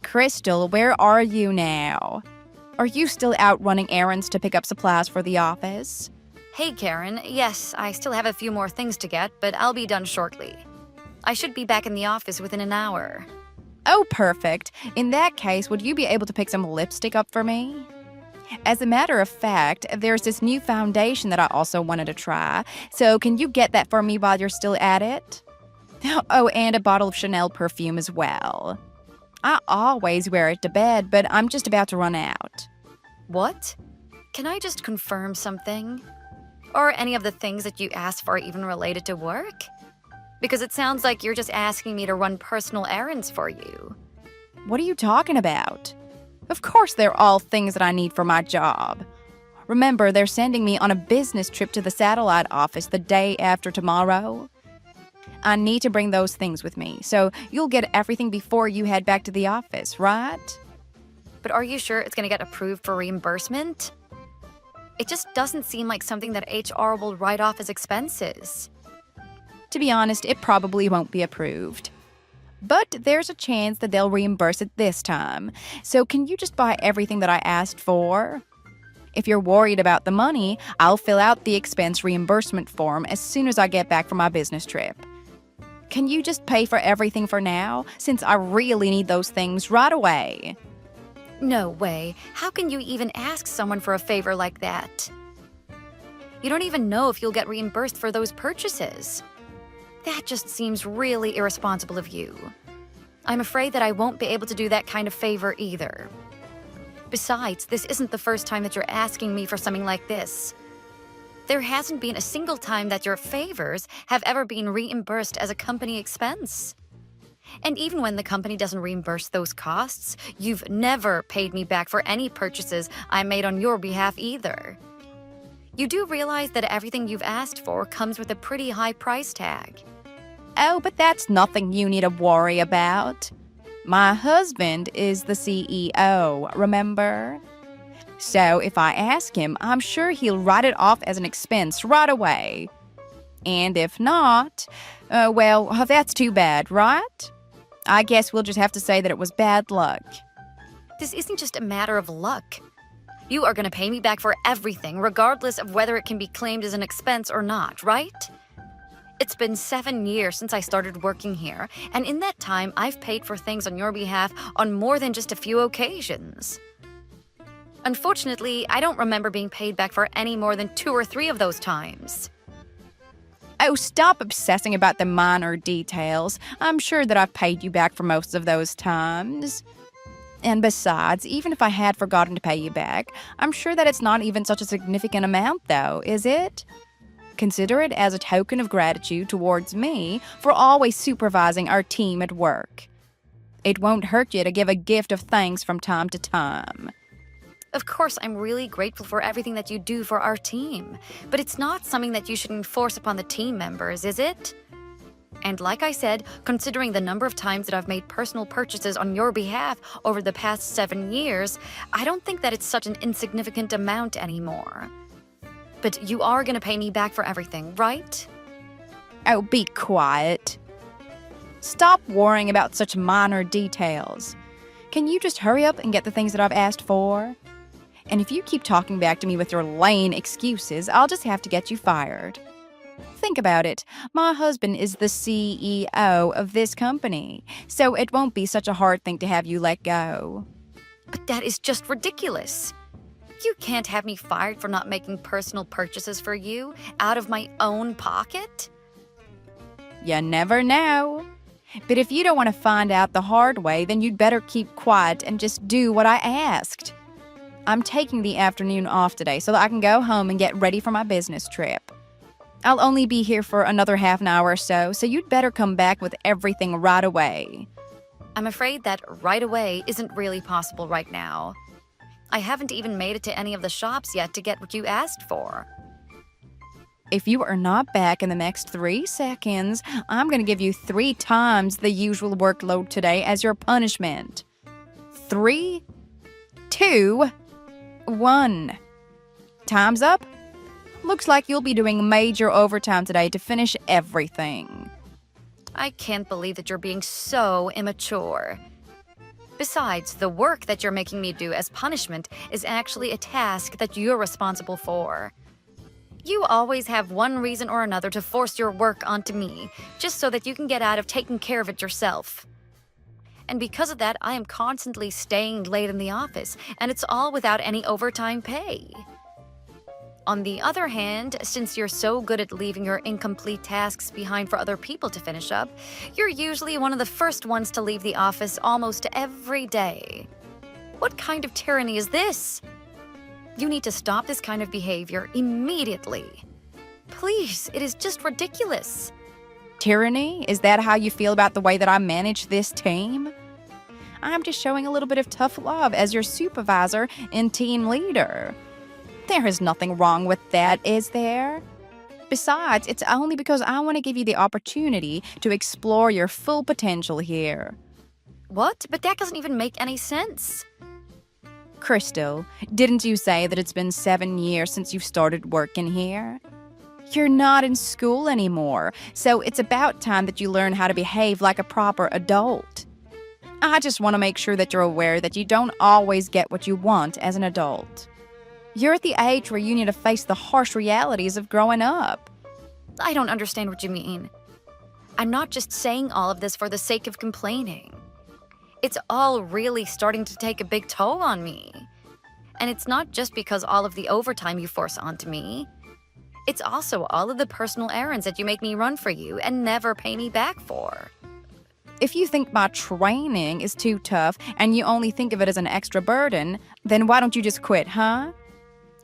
Crystal, where are you now? Are you still out running errands to pick up supplies for the office? Hey, Karen. Yes, I still have a few more things to get, but I'll be done shortly. I should be back in the office within an hour. Oh, perfect. In that case, would you be able to pick some lipstick up for me? As a matter of fact, there's this new foundation that I also wanted to try, so can you get that for me while you're still at it? Oh, and a bottle of Chanel perfume as well. I always wear it to bed, but I'm just about to run out. What? Can I just confirm something? Or any of the things that you asked for even related to work? Because it sounds like you're just asking me to run personal errands for you. What are you talking about? Of course they're all things that I need for my job. Remember, they're sending me on a business trip to the satellite office the day after tomorrow. I need to bring those things with me, so you'll get everything before you head back to the office, right? But are you sure it's going to get approved for reimbursement? It just doesn't seem like something that HR will write off as expenses. To be honest, it probably won't be approved. But there's a chance that they'll reimburse it this time. So can you just buy everything that I asked for? If you're worried about the money, I'll fill out the expense reimbursement form as soon as I get back from my business trip. Can you just pay for everything for now, since I really need those things right away? No way. How can you even ask someone for a favor like that? You don't even know if you'll get reimbursed for those purchases. That just seems really irresponsible of you. I'm afraid that I won't be able to do that kind of favor either. Besides, this isn't the first time that you're asking me for something like this. There hasn't been a single time that your favors have ever been reimbursed as a company expense. And even when the company doesn't reimburse those costs, you've never paid me back for any purchases I made on your behalf either. You do realize that everything you've asked for comes with a pretty high price tag. Oh, but that's nothing you need to worry about. My husband is the CEO, remember? So if I ask him, I'm sure he'll write it off as an expense right away. And if not, well, that's too bad, right? I guess we'll just have to say that it was bad luck. This isn't just a matter of luck. You are going to pay me back for everything, regardless of whether it can be claimed as an expense or not, right? It's been 7 years since I started working here, and in that time, I've paid for things on your behalf on more than just a few occasions. Unfortunately, I don't remember being paid back for any more than 2 or 3 of those times. Oh, stop obsessing about the minor details. I'm sure that I've paid you back for most of those times. And besides, even if I had forgotten to pay you back, I'm sure that it's not even such a significant amount, though, is it? Consider it as a token of gratitude towards me for always supervising our team at work. It won't hurt you to give a gift of thanks from time to time. Of course, I'm really grateful for everything that you do for our team, but it's not something that you should enforce upon the team members, is it? And like I said, considering the number of times that I've made personal purchases on your behalf over the past 7 years, I don't think that it's such an insignificant amount anymore. But you are going to pay me back for everything, right? Oh, be quiet. Stop worrying about such minor details. Can you just hurry up and get the things that I've asked for? And if you keep talking back to me with your lame excuses, I'll just have to get you fired. Think about it. My husband is the CEO of this company, so it won't be such a hard thing to have you let go. But that is just ridiculous. You can't have me fired for not making personal purchases for you out of my own pocket. You never know. But if you don't want to find out the hard way, then you'd better keep quiet and just do what I asked. I'm taking the afternoon off today so that I can go home and get ready for my business trip. I'll only be here for another half an hour or so you'd better come back with everything right away. I'm afraid that right away isn't really possible right now. I haven't even made it to any of the shops yet to get what you asked for. If you are not back in the next 3 seconds, I'm going to give you 3 times the usual workload today as your punishment. 3, 2, 1. Time's up. Looks like you'll be doing major overtime today to finish everything. I can't believe that you're being so immature. Besides, the work that you're making me do as punishment is actually a task that you're responsible for. You always have one reason or another to force your work onto me, just so that you can get out of taking care of it yourself. And because of that, I am constantly staying late in the office, and it's all without any overtime pay. On the other hand, since you're so good at leaving your incomplete tasks behind for other people to finish up, you're usually one of the first ones to leave the office almost every day. What kind of tyranny is this? You need to stop this kind of behavior immediately. Please, it is just ridiculous. Tyranny? Is that how you feel about the way that I manage this team? I'm just showing a little bit of tough love as your supervisor and team leader. There is nothing wrong with that, is there? Besides, it's only because I want to give you the opportunity to explore your full potential here. What? But that doesn't even make any sense. Crystal, didn't you say that it's been 7 years since you've started working here? You're not in school anymore, so it's about time that you learn how to behave like a proper adult. I just want to make sure that you're aware that you don't always get what you want as an adult. You're at the age where you need to face the harsh realities of growing up. I don't understand what you mean. I'm not just saying all of this for the sake of complaining. It's all really starting to take a big toll on me. And it's not just because all of the overtime you force onto me. It's also all of the personal errands that you make me run for you and never pay me back for. If you think my training is too tough and you only think of it as an extra burden, then why don't you just quit, huh?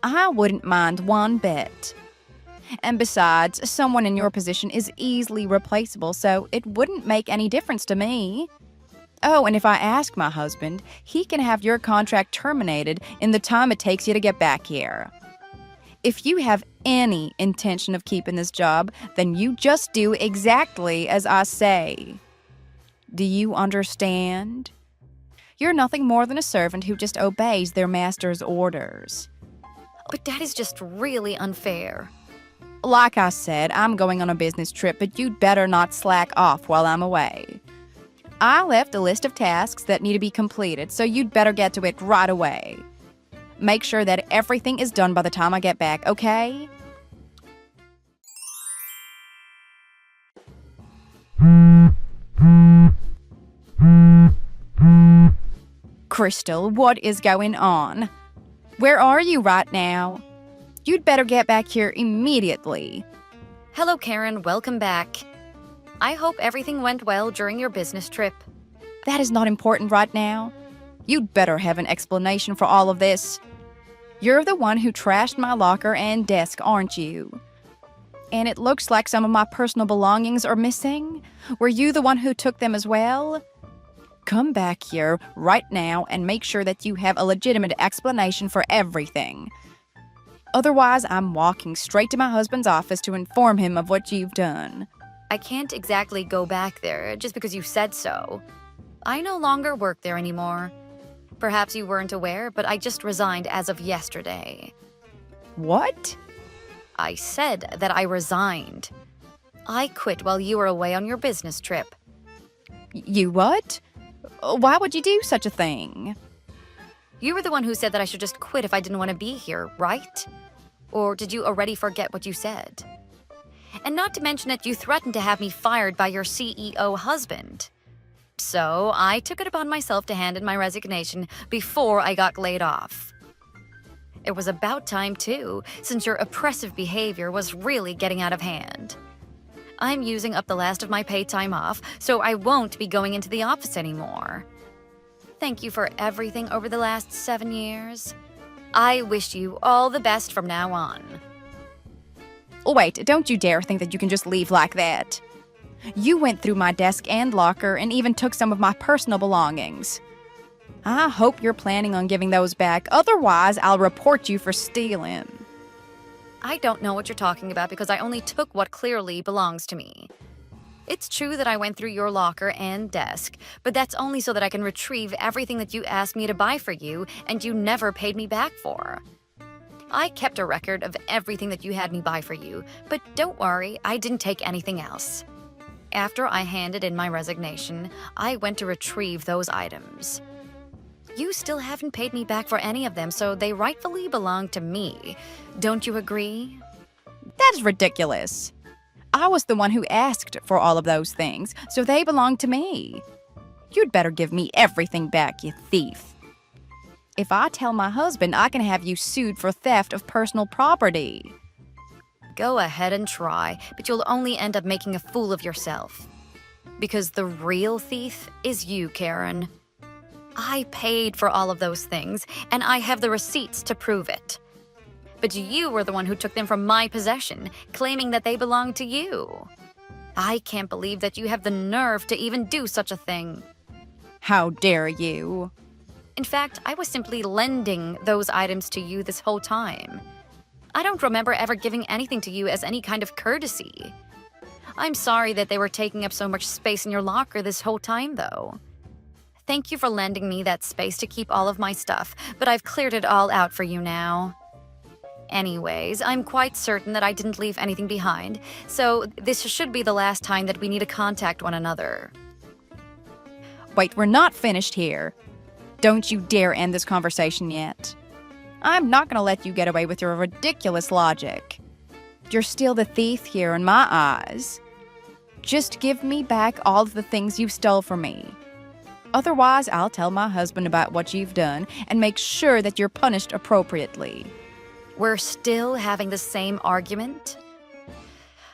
I wouldn't mind one bit. And besides, someone in your position is easily replaceable, so it wouldn't make any difference to me. Oh, and if I ask my husband, he can have your contract terminated in the time it takes you to get back here. If you have any intention of keeping this job, then you just do exactly as I say. Do you understand? You're nothing more than a servant who just obeys their master's orders. But that is just really unfair. Like I said, I'm going on a business trip, but you'd better not slack off while I'm away. I left a list of tasks that need to be completed, so you'd better get to it right away. Make sure that everything is done by the time I get back, okay? Crystal, what is going on? Where are you right now? You'd better get back here immediately. Hello, Karen. Welcome back. I hope everything went well during your business trip. That is not important right now. You'd better have an explanation for all of this. You're the one who trashed my locker and desk, aren't you? And it looks like some of my personal belongings are missing. Were you the one who took them as well? Come back here right now and make sure that you have a legitimate explanation for everything. Otherwise, I'm walking straight to my husband's office to inform him of what you've done. I can't exactly go back there just because you said so. I no longer work there anymore. Perhaps you weren't aware, but I just resigned as of yesterday. What? I said that I resigned. I quit while you were away on your business trip. You what? Why would you do such a thing? You were the one who said that I should just quit if I didn't want to be here, right? Or did you already forget what you said? And not to mention that you threatened to have me fired by your CEO husband. So I took it upon myself to hand in my resignation before I got laid off. It was about time, too, since your oppressive behavior was really getting out of hand. I'm using up the last of my paid time off, so I won't be going into the office anymore. Thank you for everything over the last 7 years. I wish you all the best from now on. Wait, don't you dare think that you can just leave like that. You went through my desk and locker and even took some of my personal belongings. I hope you're planning on giving those back, otherwise I'll report you for stealing. I don't know what you're talking about because I only took what clearly belongs to me. It's true that I went through your locker and desk, but that's only so that I can retrieve everything that you asked me to buy for you and you never paid me back for. I kept a record of everything that you had me buy for you, but don't worry, I didn't take anything else. After I handed in my resignation, I went to retrieve those items. You still haven't paid me back for any of them, so they rightfully belong to me. Don't you agree? That is ridiculous. I was the one who asked for all of those things, so they belong to me. You'd better give me everything back, you thief. If I tell my husband, I can have you sued for theft of personal property. Go ahead and try, but you'll only end up making a fool of yourself. Because the real thief is you, Karen. I paid for all of those things, and I have the receipts to prove it. But you were the one who took them from my possession, claiming that they belonged to you. I can't believe that you have the nerve to even do such a thing. How dare you? In fact, I was simply lending those items to you this whole time. I don't remember ever giving anything to you as any kind of courtesy. I'm sorry that they were taking up so much space in your locker this whole time, though. Thank you for lending me that space to keep all of my stuff, but I've cleared it all out for you now. Anyways, I'm quite certain that I didn't leave anything behind, so this should be the last time that we need to contact one another. Wait, we're not finished here. Don't you dare end this conversation yet. I'm not going to let you get away with your ridiculous logic. You're still the thief here in my eyes. Just give me back all of the things you stole from me. Otherwise, I'll tell my husband about what you've done and make sure that you're punished appropriately. We're still having the same argument?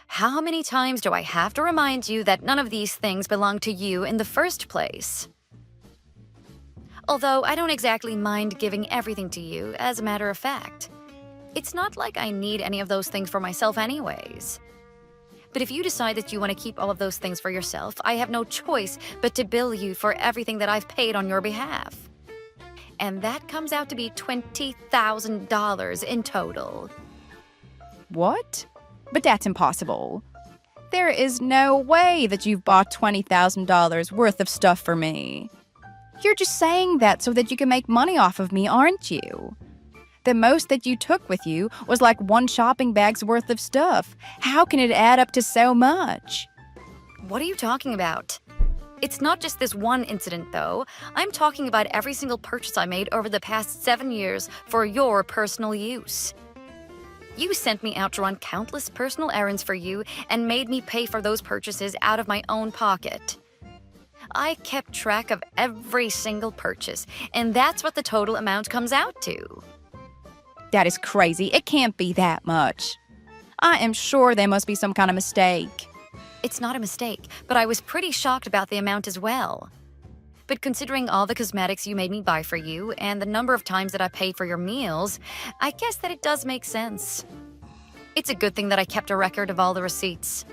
How many times do I have to remind you that none of these things belong to you in the first place? Although I don't exactly mind giving everything to you, as a matter of fact. It's not like I need any of those things for myself anyways. But if you decide that you want to keep all of those things for yourself, I have no choice but to bill you for everything that I've paid on your behalf. And that comes out to be $20,000 in total. What? But that's impossible. There is no way that you've bought $20,000 worth of stuff for me. You're just saying that so that you can make money off of me, aren't you? The most that you took with you was like one shopping bag's worth of stuff. How can it add up to so much? What are you talking about? It's not just this one incident, though. I'm talking about every single purchase I made over the past 7 years for your personal use. You sent me out to run countless personal errands for you and made me pay for those purchases out of my own pocket. I kept track of every single purchase, and that's what the total amount comes out to. That is crazy. It can't be that much. I am sure there must be some kind of mistake. It's not a mistake, but I was pretty shocked about the amount as well. But considering all the cosmetics you made me buy for you and the number of times that I paid for your meals, I guess that it does make sense. It's a good thing that I kept a record of all the receipts.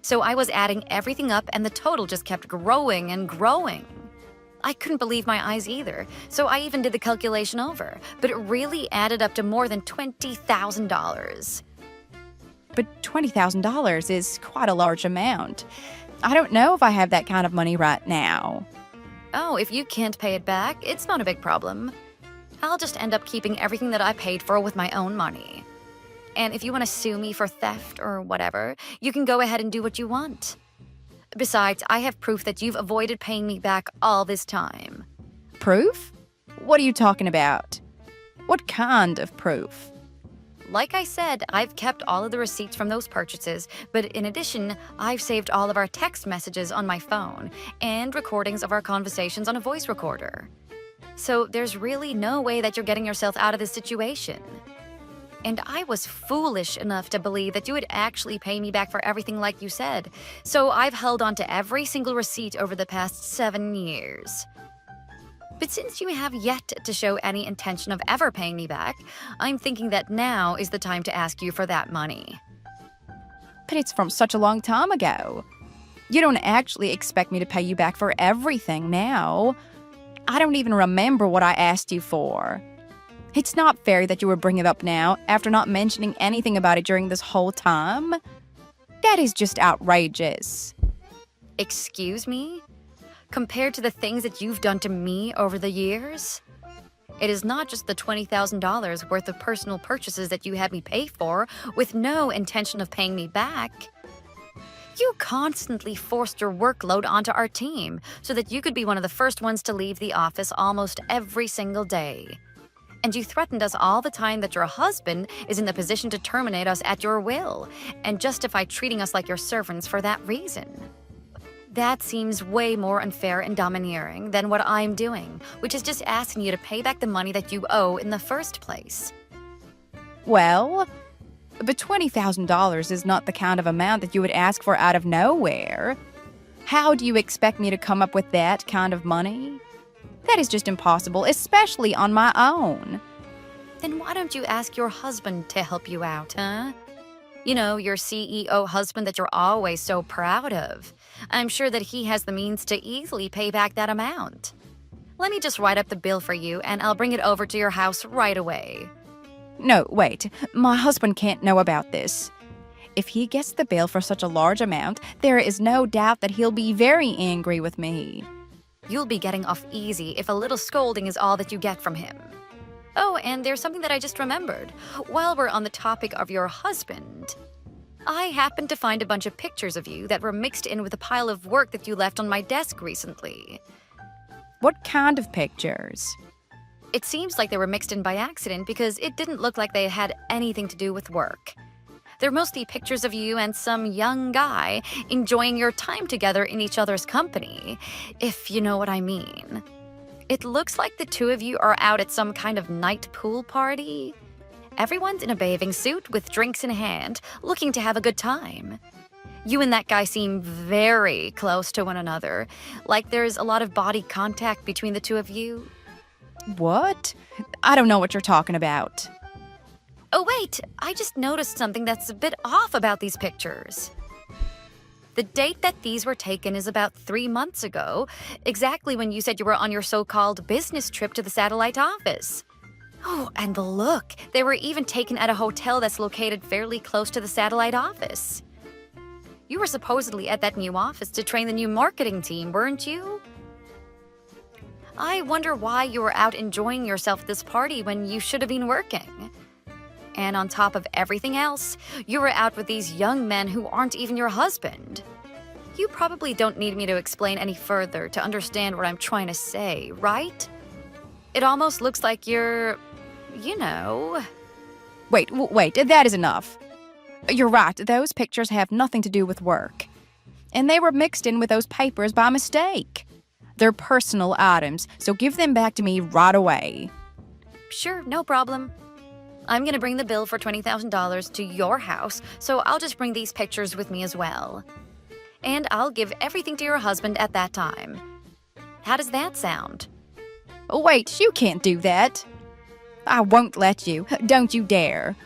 So I was adding everything up and the total just kept growing and growing. I couldn't believe my eyes either, so I even did the calculation over, but it really added up to more than $20,000. But $20,000 is quite a large amount. I don't know if I have that kind of money right now. Oh, if you can't pay it back, it's not a big problem. I'll just end up keeping everything that I paid for with my own money. And if you want to sue me for theft or whatever, you can go ahead and do what you want. Besides, I have proof that you've avoided paying me back all this time. Proof? What are you talking about? What kind of proof? Like I said, I've kept all of the receipts from those purchases, but in addition, I've saved all of our text messages on my phone and recordings of our conversations on a voice recorder. So there's really no way that you're getting yourself out of this situation. And I was foolish enough to believe that you would actually pay me back for everything like you said, so I've held on to every single receipt over the past 7 years. But since you have yet to show any intention of ever paying me back, I'm thinking that now is the time to ask you for that money. But it's from such a long time ago. You don't actually expect me to pay you back for everything now. I don't even remember what I asked you for. It's not fair that you would bring it up now after not mentioning anything about it during this whole time. That is just outrageous. Excuse me? Compared to the things that you've done to me over the years? It is not just the $20,000 worth of personal purchases that you had me pay for with no intention of paying me back. You constantly forced your workload onto our team so that you could be one of the first ones to leave the office almost every single day. And you threatened us all the time that your husband is in the position to terminate us at your will and justify treating us like your servants for that reason. That seems way more unfair and domineering than what I'm doing, which is just asking you to pay back the money that you owe in the first place. Well, but $20,000 is not the kind of amount that you would ask for out of nowhere. How do you expect me to come up with that kind of money? That is just impossible, especially on my own. Then why don't you ask your husband to help you out, huh? You know, your CEO husband that you're always so proud of. I'm sure that he has the means to easily pay back that amount. Let me just write up the bill for you and I'll bring it over to your house right away. No, wait. My husband can't know about this. If he gets the bill for such a large amount, there is no doubt that he'll be very angry with me. You'll be getting off easy if a little scolding is all that you get from him. Oh, and there's something that I just remembered. While we're on the topic of your husband, I happened to find a bunch of pictures of you that were mixed in with a pile of work that you left on my desk recently. What kind of pictures? It seems like they were mixed in by accident because it didn't look like they had anything to do with work. They're mostly pictures of you and some young guy enjoying your time together in each other's company, if you know what I mean. It looks like the two of you are out at some kind of night pool party. Everyone's in a bathing suit with drinks in hand, looking to have a good time. You and that guy seem very close to one another, like there's a lot of body contact between the two of you. What? I don't know what you're talking about. Oh wait, I just noticed something that's a bit off about these pictures. The date that these were taken is about 3 months ago, exactly when you said you were on your so-called business trip to the satellite office. Oh, and look, they were even taken at a hotel that's located fairly close to the satellite office. You were supposedly at that new office to train the new marketing team, weren't you? I wonder why you were out enjoying yourself at this party when you should have been working. And on top of everything else, you were out with these young men who aren't even your husband. You probably don't need me to explain any further to understand what I'm trying to say, right? It almost looks like you're, you know... Wait, that is enough. You're right, those pictures have nothing to do with work. And they were mixed in with those papers by mistake. They're personal items, so give them back to me right away. Sure, no problem. I'm gonna bring the bill for $20,000 to your house, so I'll just bring these pictures with me as well. And I'll give everything to your husband at that time. How does that sound? Wait, you can't do that. I won't let you. Don't you dare.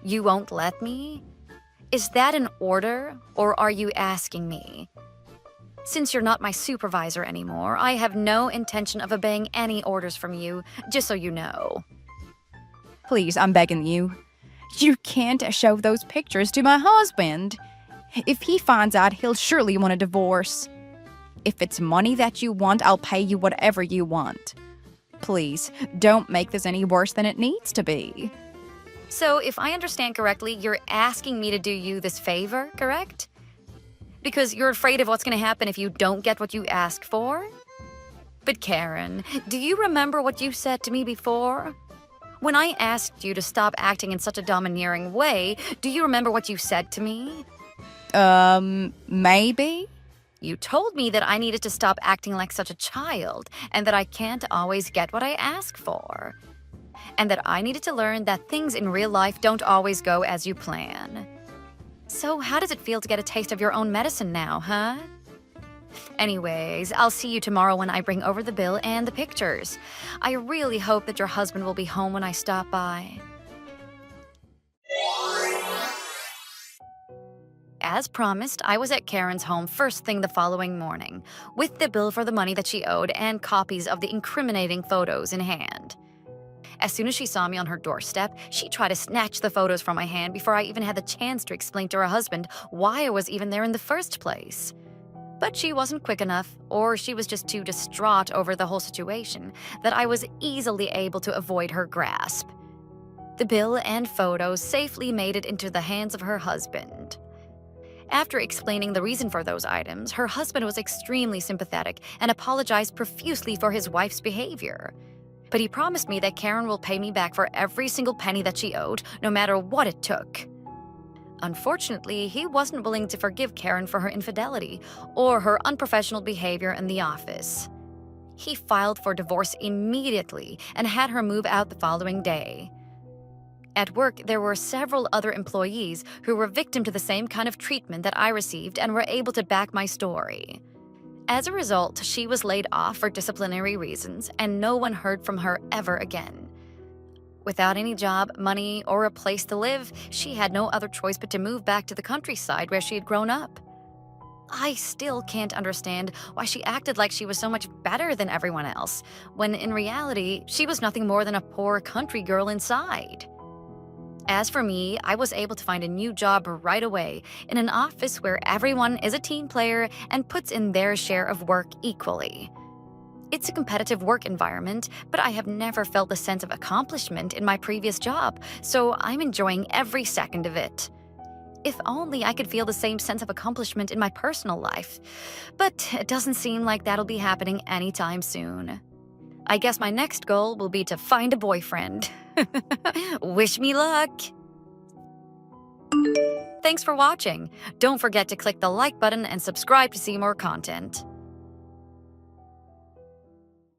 You won't let me? Is that an order, or are you asking me? Since you're not my supervisor anymore, I have no intention of obeying any orders from you, just so you know. Please, I'm begging you. You can't show those pictures to my husband. If he finds out, he'll surely want a divorce. If it's money that you want, I'll pay you whatever you want. Please, don't make this any worse than it needs to be. So, if I understand correctly, you're asking me to do you this favor, correct? Because you're afraid of what's going to happen if you don't get what you ask for? But Karen, do you remember what you said to me before? When I asked you to stop acting in such a domineering way, do you remember what you said to me? Maybe? You told me that I needed to stop acting like such a child and that I can't always get what I ask for. And that I needed to learn that things in real life don't always go as you plan. So how does it feel to get a taste of your own medicine now, huh? Anyways, I'll see you tomorrow when I bring over the bill and the pictures. I really hope that your husband will be home when I stop by. As promised, I was at Karen's home first thing the following morning, with the bill for the money that she owed and copies of the incriminating photos in hand. As soon as she saw me on her doorstep, she tried to snatch the photos from my hand before I even had the chance to explain to her husband why I was even there in the first place. But she wasn't quick enough, or she was just too distraught over the whole situation, that I was easily able to avoid her grasp. The bill and photos safely made it into the hands of her husband. After explaining the reason for those items, her husband was extremely sympathetic and apologized profusely for his wife's behavior. But he promised me that Karen will pay me back for every single penny that she owed, no matter what it took. Unfortunately, he wasn't willing to forgive Karen for her infidelity or her unprofessional behavior in the office. He filed for divorce immediately and had her move out the following day. At work, there were several other employees who were victim to the same kind of treatment that I received and were able to back my story. As a result, she was laid off for disciplinary reasons, and no one heard from her ever again. Without any job, money, or a place to live, she had no other choice but to move back to the countryside where she had grown up. I still can't understand why she acted like she was so much better than everyone else, when in reality, she was nothing more than a poor country girl inside. As for me, I was able to find a new job right away in an office where everyone is a team player and puts in their share of work equally. It's a competitive work environment, but I have never felt the sense of accomplishment in my previous job, so I'm enjoying every second of it. If only I could feel the same sense of accomplishment in my personal life, but it doesn't seem like that'll be happening anytime soon. I guess my next goal will be to find a boyfriend. Wish me luck! Thanks for watching. Don't forget to click the like button and subscribe to see more content.